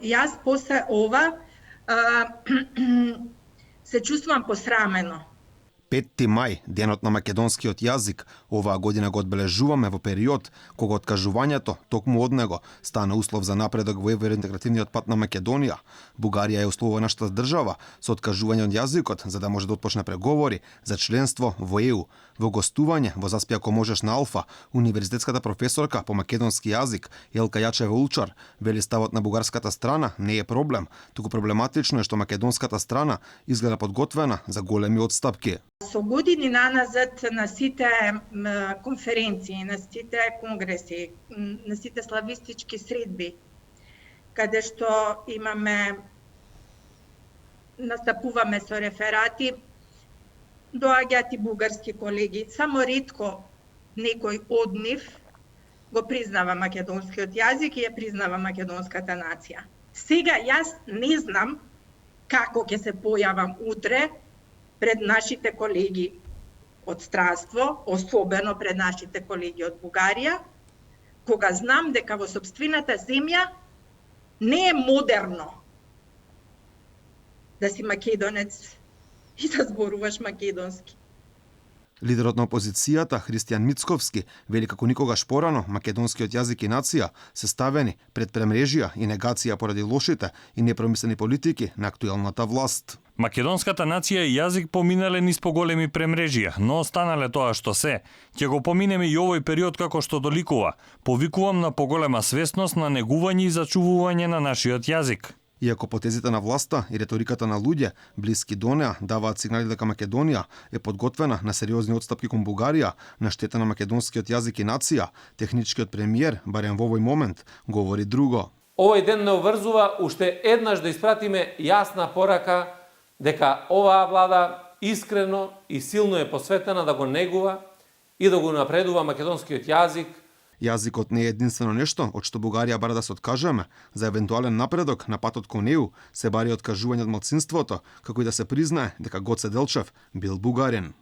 Јас после ова се чувствувам посрамено. 5. мај, денот на македонскиот јазик, оваа година го одбележуваме во период кога откажувањето токму од него стана услов за напредок во евроинтегративниот пат на Македонија. Бугарија е условува нашата држава со откажување од јазикот за да може да отпочне преговори за членство во ЕУ. Во гостување во Заспи ако можеш на Алфа, универзитетската професорка по македонски јазик Елка Јачева Улчар вели ставот на бугарската страна не е проблем, туку проблематично е што македонската страна изгледа подготвена за големи отстапки. Со години наназад на сите конференции, на сите конгреси, на сите славистички средби, каде што настапуваме со реферати, доаѓаат и бугарски колеги. Само ретко некој од нив го признава македонскиот јазик и ја признава македонската нација. Сега јас не знам како ќе се појавам утре пред нашите колеги од странство, особено пред нашите колеги од Бугарија, кога знам дека во сопствената земја не е модерно да си македонец и да зборуваш македонски. Лидерот на опозицијата Христијан Мицковски вели како никогаш порано македонскиот јазик и нација се ставени пред премрежија и негација поради лошите и непромислени политики на актуелната власт. Македонската нација и јазик поминале низ поголеми премрежија, но останале тоа што се. Ќе го поминеме и овој период како што доликува. Повикувам на поголема свесност на негување и зачувување на нашиот јазик. Иако потезите на власта и реториката на луѓе блиски до неа даваат сигнали дека Македонија е подготвена на сериозни отстапки кон Бугарија на штета на македонскиот јазик и нација, техничкиот премиер, барем во овој момент, говори друго. Овој ден не обврзува уште еднаш да испратиме јасна порака дека оваа влада искрено и силно е посветена да го негува и да го напредува македонскиот јазик. Јазикот не е единствено нешто од што Бугарија бара да се откажеме. За евентуален напредок на патот кон ЕУ се бари откажување од малцинството, како и да се признае дека Гоце Делчев бил бугарин.